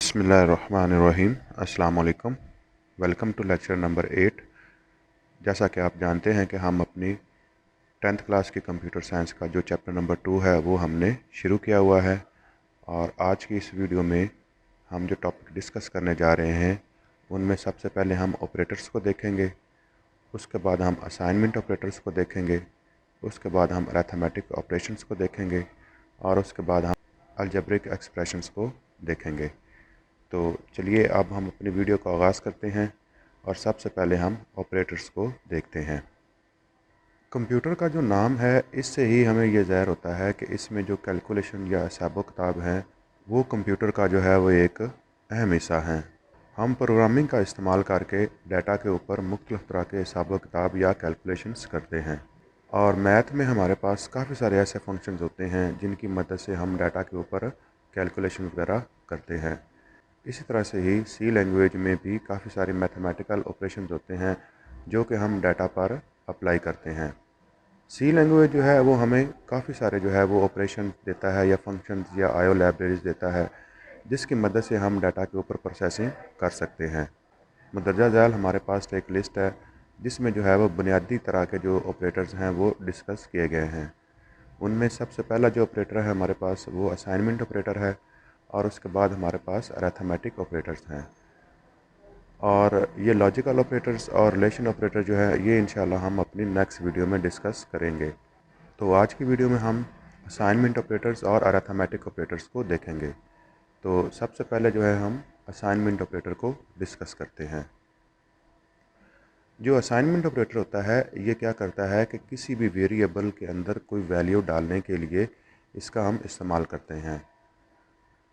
बिस्मिल्लाहिर्रहमानिर्रहीम। अस्सलाम वालेकुम। Welcome to lecture number 8। जैसा कि आप जानते हैं कि हम अपनी 10th क्लास की कंप्यूटर साइंस का जो चैप्टर नंबर 2 है वो हमने शुरू किया हुआ है। और आज की इस वीडियो में हम जो टॉपिक डिस्कस करने जा रहे हैं उनमें सबसे पहले हम ऑपरेटर्स को देखेंगे, उसके बाद हम असाइनमेंट ऑपरेटर्स को देखेंगे, उसके बाद हम अरिथमेटिक ऑपरेशंस को देखेंगे और उसके बाद हम अलजेब्रिक एक्सप्रेशंस को देखेंगे। तो चलिए अब हम अपनी वीडियो का आगाज़ करते हैं और सबसे पहले हम ऑपरेटर्स को देखते हैं। कंप्यूटर का जो नाम है इससे ही हमें यह ज़ाहिर होता है कि इसमें जो कैलकुलेशन या हिसाब किताब हैं वो कंप्यूटर का जो है वो एक अहम हिस्सा हैं। हम प्रोग्रामिंग का इस्तेमाल करके डाटा के ऊपर मुख्तलिफ़ तरह के हिसाब किताब या कैलकुलेशंस करते हैं। और मैथ में हमारे पास काफ़ी सारे ऐसे फंक्शंस होते हैं जिनकी मदद से हम डाटा के ऊपर कैलकुलेशन वगैरह करते हैं। इसी तरह से ही सी लैंग्वेज में भी काफ़ी सारे मैथमेटिकल ऑपरेशंस होते हैं जो कि हम डाटा पर अप्लाई करते हैं। सी लैंग्वेज जो है वो हमें काफ़ी सारे जो है वो ऑपरेशन देता है या फंक्शंस या आईओ लाइब्रेरीज देता है जिसकी मदद से हम डाटा के ऊपर प्रोसेसिंग कर सकते हैं। मंदरजा झैल हमारे पास एक लिस्ट है जिसमें जो है वो बुनियादी तरह के जो ऑपरेटर्स हैं वो डिस्कस किए गए हैं। उनमें सबसे पहला जो ऑपरेटर है हमारे पास वो असाइनमेंट ऑपरेटर है और उसके बाद हमारे पास अरिथमेटिक ऑपरेटर्स हैं। और ये लॉजिकल ऑपरेटर्स और रिलेशन ऑपरेटर जो है ये इंशाल्लाह हम अपनी नेक्स्ट वीडियो में डिस्कस करेंगे। तो आज की वीडियो में हम असाइनमेंट ऑपरेटर्स और अरिथमेटिक ऑपरेटर्स को देखेंगे। तो सबसे पहले जो है हम असाइनमेंट ऑपरेटर को डिस्कस करते हैं। जो असाइनमेंट ऑपरेटर होता है ये क्या करता है कि किसी भी वेरिएबल के अंदर कोई वैल्यू डालने के लिए इसका हम इस्तेमाल करते हैं।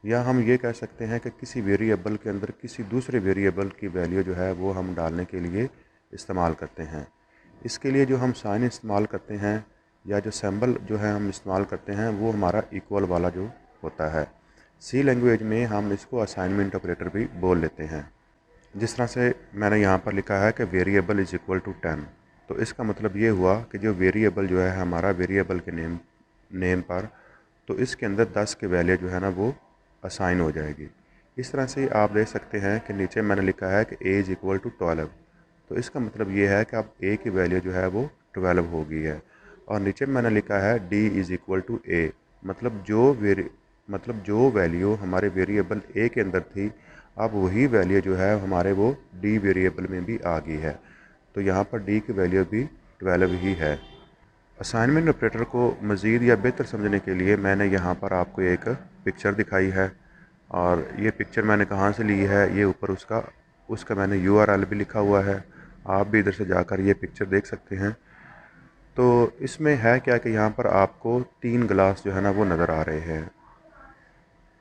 या हम ये कह सकते हैं कि किसी वेरिएबल के अंदर किसी दूसरे वेरिएबल की वैल्यू जो है वो हम डालने के लिए इस्तेमाल करते हैं। इसके लिए जो हम साइन इस्तेमाल करते हैं या जो सिंबल जो है हम इस्तेमाल करते हैं वो हमारा इक्वल वाला जो होता है। सी लैंग्वेज में हम इसको असाइनमेंट ऑपरेटर भी बोल लेते हैं। जिस तरह से मैंने यहाँ पर लिखा है कि वेरिएबल इज़ इक्वल टू 10, तो इसका मतलब ये हुआ कि जो वेरिएबल जो है हमारा वेरिएबल के नेम पर, तो इसके अंदर 10 की वैल्यू जो है ना वो असाइन हो जाएगी। इस तरह से आप देख सकते हैं कि नीचे मैंने लिखा है कि ए इज़ इक्वल टू 12, तो इसका मतलब ये है कि अब ए की वैल्यू जो है वो 12 हो गई है। और नीचे मैंने लिखा है डी इज़ इक्वल टू ए, मतलब जो वैल्यू हमारे वेरिएबल ए के अंदर थी अब वही वैल्यू जो है हमारे वो डी वेरिएबल में भी आ गई है। तो यहाँ पर डी की वैल्यू भी 12 ही है। असाइनमेंट ऑपरेटर को मज़ीद या बेहतर समझने के लिए मैंने यहाँ पर आपको एक पिक्चर दिखाई है। और ये पिक्चर मैंने कहाँ से ली है, ये ऊपर उसका मैंने URL भी लिखा हुआ है। आप भी इधर से जाकर ये पिक्चर देख सकते हैं। तो इसमें है क्या कि यहाँ पर आपको 3 गिलास जो है ना वो नज़र आ रहे हैं।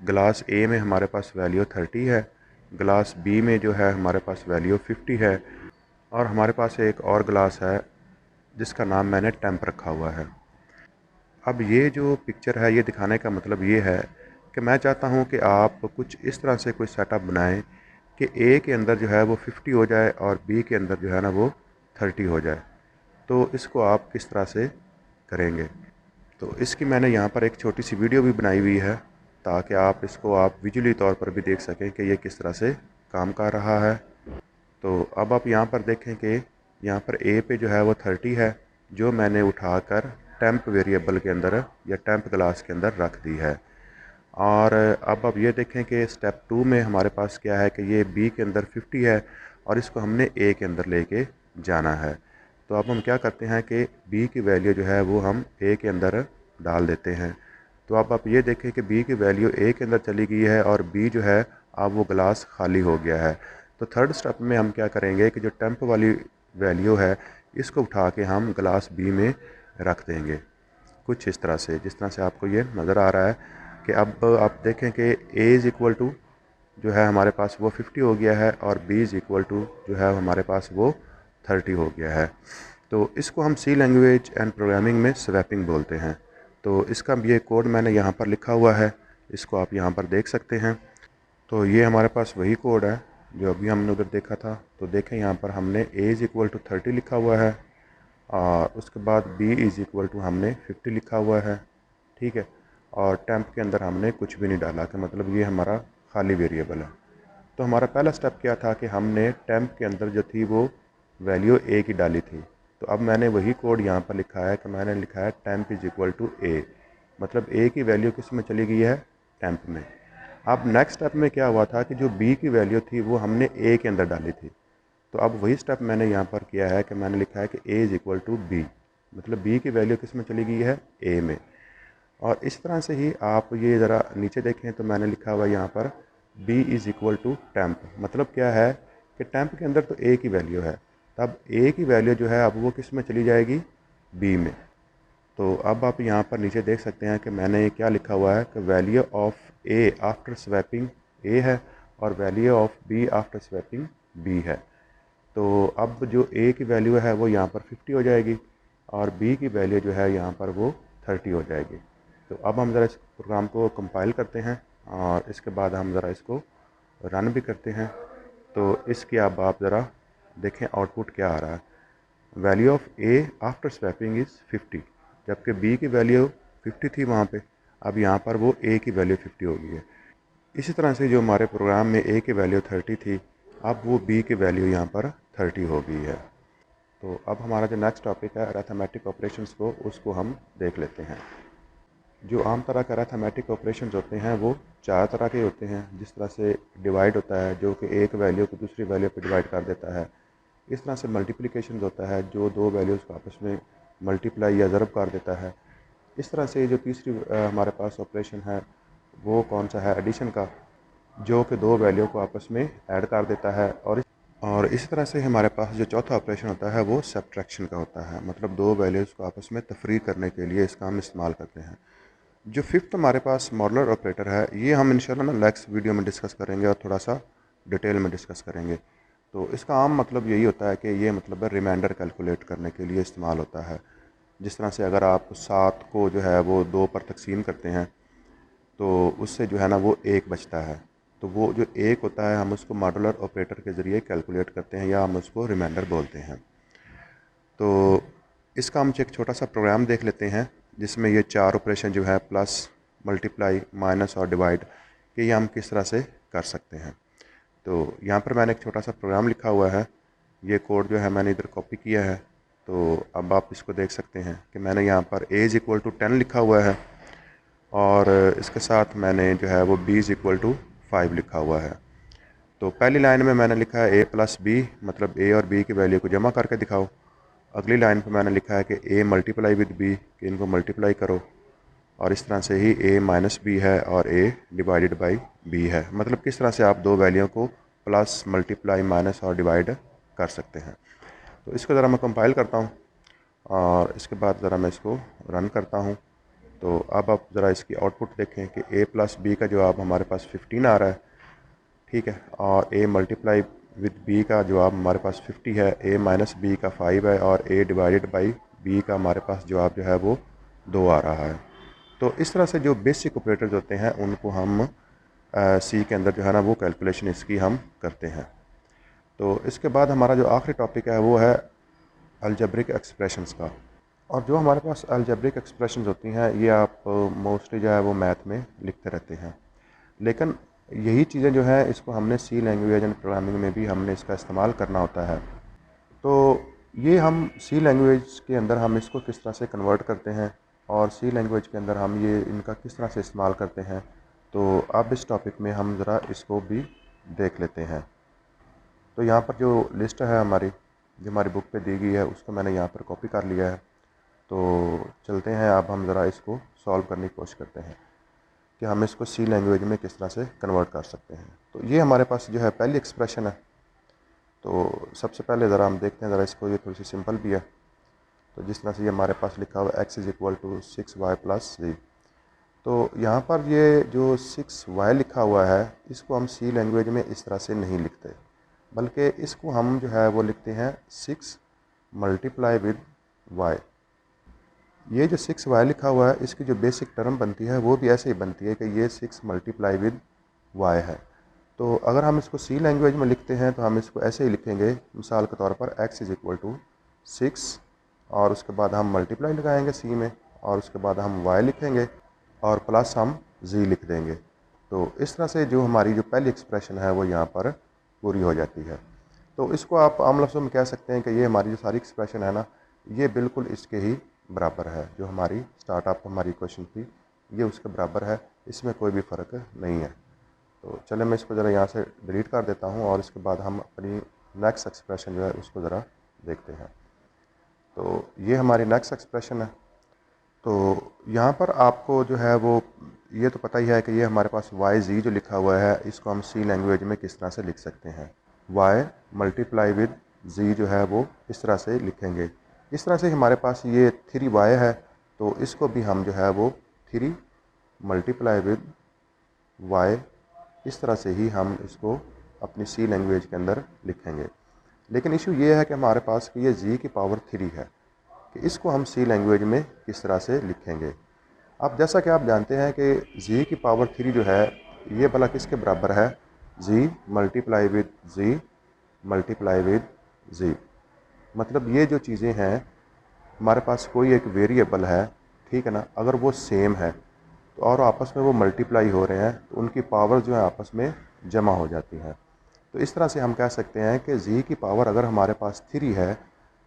गिलास ए में हमारे पास वैल्यू 30 है, गिलास बी में जो है हमारे पास वैल्यू 50 है और हमारे पास एक और गिलास है जिसका नाम मैंने टेम्प रखा हुआ है। अब ये जो पिक्चर है ये दिखाने का मतलब ये है कि मैं चाहता हूँ कि आप कुछ इस तरह से कोई सेटअप बनाएं कि ए के अंदर जो है वो 50 हो जाए और बी के अंदर जो है ना वो 30 हो जाए। तो इसको आप किस तरह से करेंगे, तो इसकी मैंने यहाँ पर एक छोटी सी वीडियो भी बनाई हुई है ताकि आप इसको आप विजुअली तौर पर भी देख सकें कि ये किस तरह से काम कर रहा है। तो अब आप यहाँ पर देखें कि यहाँ पर ए पे जो है वो 30 है जो मैंने उठाकर टेम्प वेरिएबल के अंदर या टेम्प क्लास के अंदर रख दी है। और अब आप ये देखें कि स्टेप 2 में हमारे पास क्या है कि ये बी के अंदर 50 है और इसको हमने ए के अंदर लेके जाना है। तो अब हम क्या करते हैं कि बी की वैल्यू जो है वो हम ए के अंदर डाल देते हैं। तो अब आप ये देखें कि बी की वैल्यू ए के अंदर चली गई है और बी जो है अब वो गिलास खाली हो गया है। तो थर्ड स्टेप में हम क्या करेंगे कि जो टेम्प वाली वैल्यू है इसको उठा के हम गिलास बी में रख देंगे कुछ इस तरह से, जिस तरह से आपको ये नज़र आ रहा है कि अब आप देखें कि ए इज़ इक्वल टू जो है हमारे पास वो 50 हो गया है और बी इज़ इक्वल टू जो है हमारे पास वो 30 हो गया है। तो इसको हम सी लैंग्वेज एंड प्रोग्रामिंग में स्वैपिंग बोलते हैं। तो इसका ये कोड मैंने यहाँ पर लिखा हुआ है, इसको आप यहाँ पर देख सकते हैं। तो ये हमारे पास वही कोड है जो अभी हमने उधर देखा था। तो देखें यहाँ पर हमने ए इज़ इक्वल टू 30 लिखा हुआ है और उसके बाद बी इज़ इक्वल टू हमने 50 लिखा हुआ है, ठीक है। और टेम्प के अंदर हमने कुछ भी नहीं डाला कि मतलब ये हमारा खाली वेरिएबल है। तो हमारा पहला स्टेप क्या था कि हमने टेम्प के अंदर जो थी वो वैल्यू ए की डाली थी। तो अब मैंने वही कोड यहाँ पर लिखा है कि मैंने लिखा है टेम्प इज़ इक्वल टू ए, मतलब ए की वैल्यू किस में चली गई है, टेम्प में। अब नेक्स्ट स्टेप में क्या हुआ था कि जो बी की वैल्यू थी वो हमने ए के अंदर डाली थी। तो अब वही स्टेप मैंने यहाँ पर किया है कि मैंने लिखा है कि A is equal to B, मतलब बी की वैल्यू किस में चली गई है, ए में। और इस तरह से ही आप ये ज़रा नीचे देखें तो मैंने लिखा हुआ यहाँ पर b is equal to temp, मतलब क्या है कि टेम्प के अंदर तो a की वैल्यू है, तब a की वैल्यू जो है अब वो किस में चली जाएगी, b में। तो अब आप यहाँ पर नीचे देख सकते हैं कि मैंने ये क्या लिखा हुआ है कि value of a after swapping a है और value of b after swapping b है। तो अब जो a की वैल्यू है वो यहाँ पर 50 हो जाएगी और b की वैल्यू जो है यहाँ पर वो 30 हो जाएगी। तो अब हम ज़रा इस प्रोग्राम को कंपाइल करते हैं और इसके बाद हम ज़रा इसको रन भी करते हैं। तो इसकी अब आप ज़रा देखें आउटपुट क्या आ रहा है। Value of A after swapping is 50, जबकि बी की वैल्यू 50 थी वहाँ पे, अब यहाँ पर वो ए की वैल्यू 50 हो गई है। इसी तरह से जो हमारे प्रोग्राम में ए की वैल्यू 30 थी, अब वो बी की वैल्यू यहाँ पर 30 हो गई है। तो अब हमारा जो नेक्स्ट टॉपिक है अरिथमेटिक ऑपरेशंस को, उसको हम देख लेते हैं। जो आम तरह के अरिथमेटिक ऑपरेशंस होते हैं वो चार तरह के होते हैं। जिस तरह से डिवाइड होता है, जो कि एक वैल्यू को दूसरी वैल्यू पर डिवाइड कर देता है। इस तरह से मल्टीप्लिकेशन होता है, जो दो वैल्यूज़ को आपस में मल्टीप्लाई या ज़रब कर देता है। इस तरह से जो तीसरी हमारे पास ऑपरेशन है वो कौन सा है, एडिशन का, जो कि दो वैल्यू को आपस में ऐड कर देता है। और इसी तरह से हमारे पास जो चौथा ऑपरेशन होता है वो सब्ट्रैक्शन का होता है, मतलब दो वैल्यूज़ को आपस में तफरीक करने के लिए इसका हम इस्तेमाल करते हैं। जो फिफ्थ हमारे पास मॉडुलर ऑपरेटर है, ये हम इंशाल्लाह ना नेक्स्ट वीडियो में डिस्कस करेंगे और थोड़ा सा डिटेल में डिस्कस करेंगे। तो इसका आम मतलब यही होता है कि ये मतलब है रिमाइंडर कैलकुलेट करने के लिए इस्तेमाल होता है। जिस तरह से अगर आप 7 को जो है वो 2 पर तकसीम करते हैं तो उससे जो है ना वो 1 बचता है। तो वो जो 1 होता है हम उसको मॉडुलर ऑपरेटर के ज़रिए कैलकुलेट करते हैं या हम उसको रिमाइंडर बोलते हैं। तो इसका हम एक छोटा सा प्रोग्राम देख लेते हैं जिसमें ये चार ऑपरेशन जो है प्लस, मल्टीप्लाई, माइनस और डिवाइड, ये हम किस तरह से कर सकते हैं। तो यहाँ पर मैंने एक छोटा सा प्रोग्राम लिखा हुआ है, ये कोड जो है मैंने इधर कॉपी किया है। तो अब आप इसको देख सकते हैं कि मैंने यहाँ पर a इज़ इक्वल टू 10 लिखा हुआ है और इसके साथ मैंने जो है वो b इज़ इक्वल टू 5 लिखा हुआ है। तो पहली लाइन में मैंने लिखा है a प्लस बी, मतलब a और b की वैल्यू को जमा करके दिखाओ। अगली लाइन पर मैंने लिखा है कि a मल्टीप्लाई विद b, कि इनको मल्टीप्लाई करो। और इस तरह से ही a माइनस बी है और a डिवाइडेड बाई b है, मतलब किस तरह से आप दो वैल्यू को प्लस, मल्टीप्लाई, माइनस और डिवाइड कर सकते हैं। तो इसको ज़रा मैं कंपाइल करता हूँ और इसके बाद ज़रा मैं इसको रन करता हूँ। तो अब आप ज़रा इसकी आउटपुट देखें कि a प्लस बी का जवाब हमारे पास 15 आ रहा है, ठीक है। और a मल्टीप्लाई विद b का जवाब हमारे पास 50 है, a माइनस बी का 5 है और a डिवाइडेड बाई b का हमारे पास जवाब जो है वो 2 आ रहा है। तो इस तरह से जो बेसिक ऑपरेटर्स होते हैं उनको हम सी के अंदर जो है ना वो कैलकुलेशन इसकी हम करते हैं। तो इसके बाद हमारा जो आखिरी टॉपिक है वो है अलजेब्रिक एक्सप्रेशंस का। और जो हमारे पास अलजेब्रिक एक्सप्रेशंस होती हैं ये आप मोस्टली जो है वो मैथ में लिखते रहते हैं, लेकिन यही चीज़ें जो है इसको हमने सी लैंग्वेज एंड प्रोग्रामिंग में भी हमने इसका इस्तेमाल करना होता है। तो ये हम सी लैंग्वेज के अंदर हम इसको किस तरह से कन्वर्ट करते हैं और सी लैंग्वेज के अंदर हम ये इनका किस तरह से इस्तेमाल करते हैं, तो अब इस टॉपिक में हम ज़रा इसको भी देख लेते हैं। तो यहाँ पर जो लिस्ट है हमारी, जो हमारी बुक पे दी गई है, उसको मैंने यहाँ पर कॉपी कर लिया है। तो चलते हैं, अब हम ज़रा इसको सॉल्व करने की कोशिश करते हैं कि हम इसको सी लैंग्वेज में किस तरह से कन्वर्ट कर सकते हैं। तो ये हमारे पास जो है पहली एक्सप्रेशन है। तो सबसे पहले ज़रा हम देखते हैं, ज़रा इसको, ये थोड़ी सी सिंपल भी है। तो जिस तरह से ये हमारे पास लिखा हुआ x is equal to 6y plus z, तो यहाँ पर ये जो 6y लिखा हुआ है इसको हम सी लैंग्वेज में इस तरह से नहीं लिखते, बल्कि इसको हम जो है वो लिखते हैं 6 मल्टीप्लाई विद y। ये जो 6y लिखा हुआ है इसकी जो बेसिक टर्म बनती है वो भी ऐसे ही बनती है कि ये 6 मल्टीप्लाई विद y है। तो अगर हम इसको सी लैंग्वेज में लिखते हैं तो हम इसको ऐसे ही लिखेंगे, मिसाल के तौर पर x इज़ इक्वल टू 6 और उसके बाद हम मल्टीप्लाई लगाएंगे सी में और उसके बाद हम y लिखेंगे और प्लस हम z लिख देंगे। तो इस तरह से जो हमारी जो पहली एक्सप्रेशन है वो यहाँ पर पूरी हो जाती है। तो इसको आप आम लफ्ज़ों में कह सकते हैं कि ये हमारी जो सारी एक्सप्रेशन है ना, ये बिल्कुल इसके ही बराबर है। जो हमारी स्टार्टअप हमारी क्वेश्चन थी ये उसके बराबर है, इसमें कोई भी फ़र्क नहीं है। तो चले मैं इसको ज़रा यहाँ से डिलीट कर देता हूँ और इसके बाद हम अपनी नेक्स्ट एक्सप्रेशन जो है उसको ज़रा देखते हैं। तो ये हमारी नेक्स्ट एक्सप्रेशन है। तो यहाँ पर आपको जो है वो ये तो पता ही है कि ये हमारे पास वाई जी जो लिखा हुआ है, इसको हम सी लैंग्वेज में किस तरह से लिख सकते हैं। वाई मल्टीप्लाई विद जी जो है वो इस तरह से लिखेंगे। इस तरह से हमारे पास ये 3y है, तो इसको भी हम जो है वो 3 मल्टीप्लाई विद y इस तरह से ही हम इसको अपनी सी लैंग्वेज के अंदर लिखेंगे। लेकिन इशू ये है कि हमारे पास ये जी की पावर 3 है कि इसको हम सी लैंग्वेज में किस तरह से लिखेंगे। अब जैसा कि आप जानते हैं कि जी की पावर 3 जो है ये भला किसके बराबर है, g multiply with g multiply with g. मतलब ये जो चीज़ें हैं हमारे पास कोई एक वेरिएबल है, ठीक है ना, अगर वो सेम है तो और आपस में वो मल्टीप्लाई हो रहे हैं तो उनकी पावर जो है आपस में जमा हो जाती हैं। तो इस तरह से हम कह सकते हैं कि जी की पावर अगर हमारे पास 3 है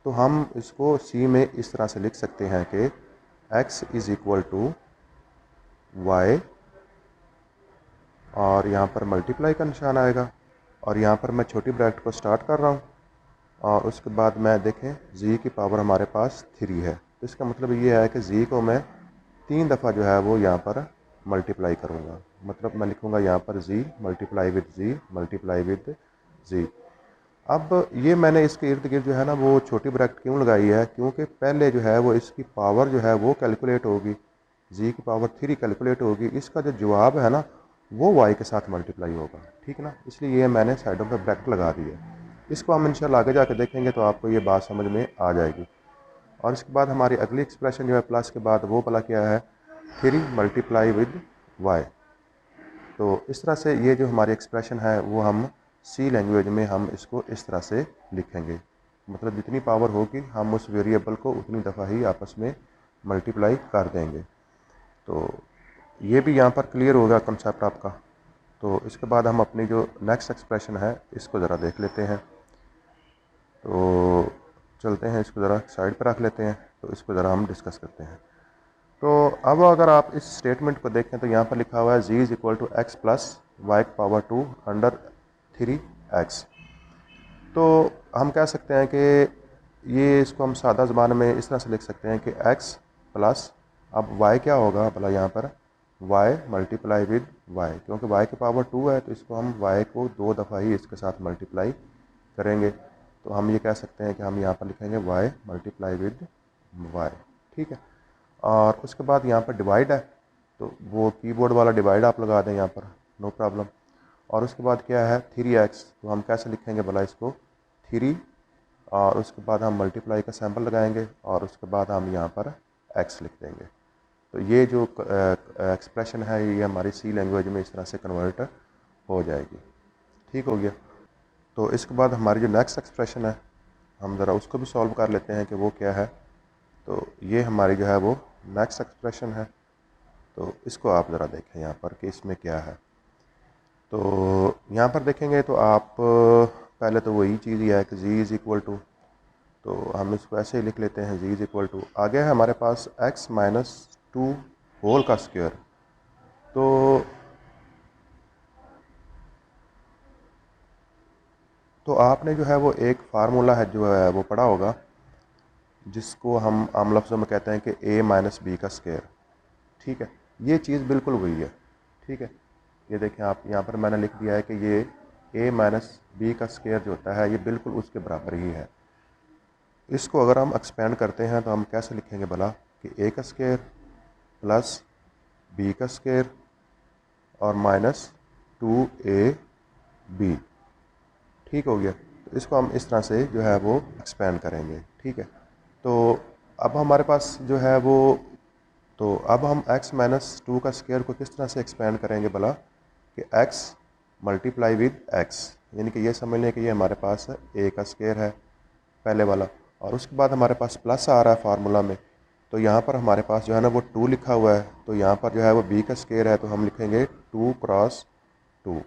तो हम इसको सी में इस तरह से लिख सकते हैं कि x is equal to Y और यहाँ पर मल्टीप्लाई का निशान आएगा और यहाँ पर मैं छोटी ब्रैकेट को स्टार्ट कर रहा हूँ और उसके बाद मैं देखें जी की पावर हमारे पास 3 है। तो इसका मतलब ये है कि जी को मैं 3 दफ़ा जो है वो यहाँ पर मल्टीप्लाई करूँगा। मतलब मैं लिखूँगा यहाँ पर g multiply with g multiply with g. अब ये मैंने इसके इर्द गिर्द जो है ना वो छोटी ब्रैकेट क्यों लगाई है, क्योंकि पहले जो है वो इसकी पावर जो है वो कैलकुलेट होगी, जी की पावर 3 कैलकुलेट होगी, इसका जो जवाब है ना वो वाई के साथ मल्टीप्लाई होगा, ठीक ना। इसलिए ये मैंने साइडों पर ब्रैकेट लगा दी है। इसको हम इंशाल्लाह आगे जाकर देखेंगे तो आपको ये बात समझ में आ जाएगी। और इसके बाद हमारी अगली एक्सप्रेशन जो है प्लस के बाद वो भला क्या है, 3 मल्टीप्लाई विद वाई। तो इस तरह से ये जो हमारी एक्सप्रेशन है वो हम सी लैंग्वेज में हम इसको इस तरह से लिखेंगे। मतलब जितनी पावर होगी हम उस वेरिएबल को उतनी दफ़ा ही आपस में मल्टीप्लाई कर देंगे। तो ये भी यहाँ पर क्लियर होगा कंसेप्ट आपका। तो इसके बाद हम अपनी जो नेक्स्ट एक्सप्रेशन है इसको ज़रा देख लेते हैं। तो चलते हैं, इसको ज़रा साइड पर रख लेते हैं, तो इसको ज़रा हम डिस्कस करते हैं। तो अब अगर आप इस स्टेटमेंट को देखें तो यहाँ पर लिखा हुआ है g is equal to x plus y power 2 under 3x। तो हम कह सकते हैं कि ये इसको हम सादा ज़बान में इस तरह से लिख सकते हैं कि x प्लस, अब y क्या होगा भला यहाँ पर, y मल्टीप्लाई विद y, क्योंकि y की पावर 2 है तो इसको हम y को 2 दफ़ा ही इसके साथ मल्टीप्लाई करेंगे। तो हम ये कह सकते हैं कि हम यहाँ पर लिखेंगे y मल्टीप्लाई विद y, ठीक है। और उसके बाद यहाँ पर डिवाइड है तो वो कीबोर्ड वाला डिवाइड आप लगा दें यहाँ पर, नो प्रॉब्लम। और उसके बाद क्या है 3x, तो हम कैसे लिखेंगे भला इसको 3 और उसके बाद हम मल्टीप्लाई का सैम्पल लगाएंगे और उसके बाद हम यहाँ पर x लिख देंगे। तो ये जो एक्सप्रेशन है ये हमारी सी लैंग्वेज में इस तरह से कन्वर्ट हो जाएगी, ठीक हो गया। तो इसके बाद हमारी जो नेक्स्ट एक्सप्रेशन है हम ज़रा उसको भी सॉल्व कर लेते हैं कि वो क्या है। तो ये हमारी जो है वो नेक्स्ट एक्सप्रेशन है। तो इसको आप ज़रा देखें यहाँ पर कि इसमें क्या है। तो यहाँ पर देखेंगे तो आप पहले तो वही चीज़ ही है कि जी इज़ इक्वल टू, तो हम इसको ऐसे ही लिख लेते हैं जी इज़ इक्वल टू, आगे है हमारे पास x माइनस 2 होल का स्क्वायर। तो आपने जो है वो एक फार्मूला है जो है वो पढ़ा होगा जिसको हम आम लफ्ज़ों में कहते हैं कि a माइनस बी का स्क्वायर, ठीक है। ये चीज़ बिल्कुल वही है, ठीक है। ये देखें आप यहाँ पर मैंने लिख दिया है कि ये a माइनस बी का स्क्वायर जो होता है ये बिल्कुल उसके बराबर ही है। इसको अगर हम एक्सपेंड करते हैं तो हम कैसे लिखेंगे भला कि a का स्क्वायर प्लस b का स्क्वायर और माइनस 2ab, ठीक हो गया। तो इसको हम इस तरह से जो है वो एक्सपेंड करेंगे, ठीक है। तो अब हमारे पास जो है वो, तो अब हम x माइनस 2 का स्क्वायर को किस तरह से एक्सपेंड करेंगे भला कि x मल्टीप्लाई विद x, यानी कि ये समझ लें कि ये हमारे पास a का स्क्वायर है पहले वाला और उसके बाद हमारे पास प्लस आ रहा है फार्मूला में तो यहाँ पर हमारे पास जो है ना वो 2 लिखा हुआ है, तो यहाँ पर जो है वो b का स्क्वायर है, तो हम लिखेंगे 2 क्रॉस 2।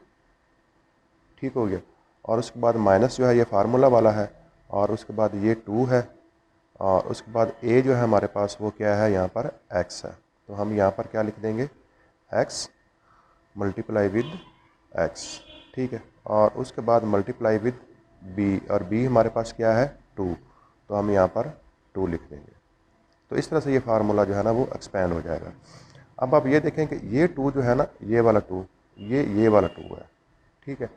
ठीक हो गया। और उसके बाद माइनस जो है ये फार्मूला वाला है, और उसके बाद ये 2 है, और उसके बाद a जो है हमारे पास वो क्या है, यहाँ पर x है। तो हम यहाँ पर क्या लिख देंगे, x मल्टीप्लाई विद x। ठीक है। और उसके बाद मल्टीप्लाई विद b, और b हमारे पास क्या है 2, तो हम यहाँ पर 2 लिख देंगे। तो इस तरह से ये फार्मूला जो है ना वो एक्सपेंड हो जाएगा। अब आप ये देखें कि ये 2 जो है ना, ये वाला 2, ये वाला 2 है। ठीक है।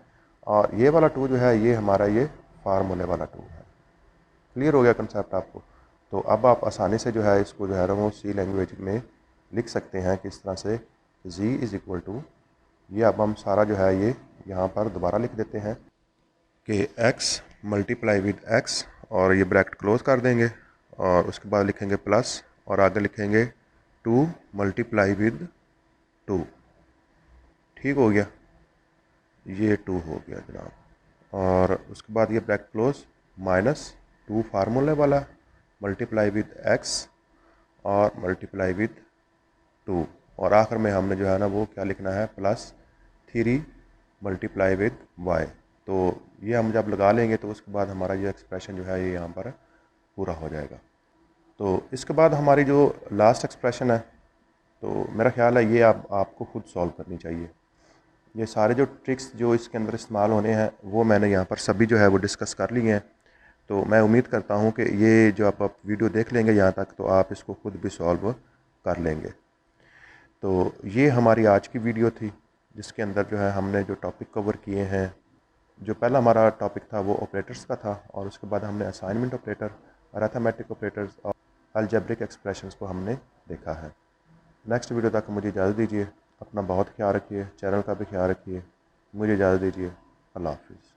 और ये वाला 2 जो है ये हमारा ये फार्मूले वाला 2 है। क्लियर हो गया कंसेप्ट आपको। तो अब आप आसानी से जो है इसको जो है ना वो सी लैंग्वेज में लिख सकते हैं कि इस तरह से z इज़ इक्वल टू, ये अब हम सारा जो है ये यहाँ पर दोबारा लिख देते हैं कि x मल्टीप्लाई विद x, और ये ब्रैकेट क्लोज कर देंगे, और उसके बाद लिखेंगे प्लस, और आगे लिखेंगे 2 मल्टीप्लाई विद 2। ठीक हो गया, ये 2 हो गया जनाब। और उसके बाद ये ब्रैकेट क्लोज, माइनस 2 फार्मूले वाला मल्टीप्लाई विद x और मल्टीप्लाई विद 2, और आखिर में हमने जो है ना वो क्या लिखना है, प्लस 3 मल्टीप्लाई विद y। तो ये हम जब लगा लेंगे तो उसके बाद हमारा ये एक्सप्रेशन जो है ये यहाँ पर पूरा हो जाएगा। तो इसके बाद हमारी जो लास्ट एक्सप्रेशन है, तो मेरा ख्याल है ये आपको खुद सॉल्व करनी चाहिए। ये सारे जो ट्रिक्स जो इसके अंदर इस्तेमाल होने हैं वो मैंने यहाँ पर सभी जो है वो डिस्कस कर लिए हैं। तो मैं उम्मीद करता हूँ कि ये जो आप वीडियो देख लेंगे यहाँ तक, तो आप इसको खुद भी सॉल्व कर लेंगे। तो ये हमारी आज की वीडियो थी, जिसके अंदर जो है हमने जो टॉपिक कवर किए हैं, जो पहला हमारा टॉपिक था वो ऑपरेटर्स का था, और उसके बाद हमने असाइनमेंट ऑपरेटर, अरिथमेटिक ऑपरेटर्स और अलजेब्रिक एक्सप्रेशंस को हमने देखा है। नेक्स्ट वीडियो तक मुझे इजाज़त दीजिए। अपना बहुत ख्याल रखिए, चैनल का भी ख्याल रखिए। मुझे इजाज़त दीजिए। अल्लाह हाफिज़।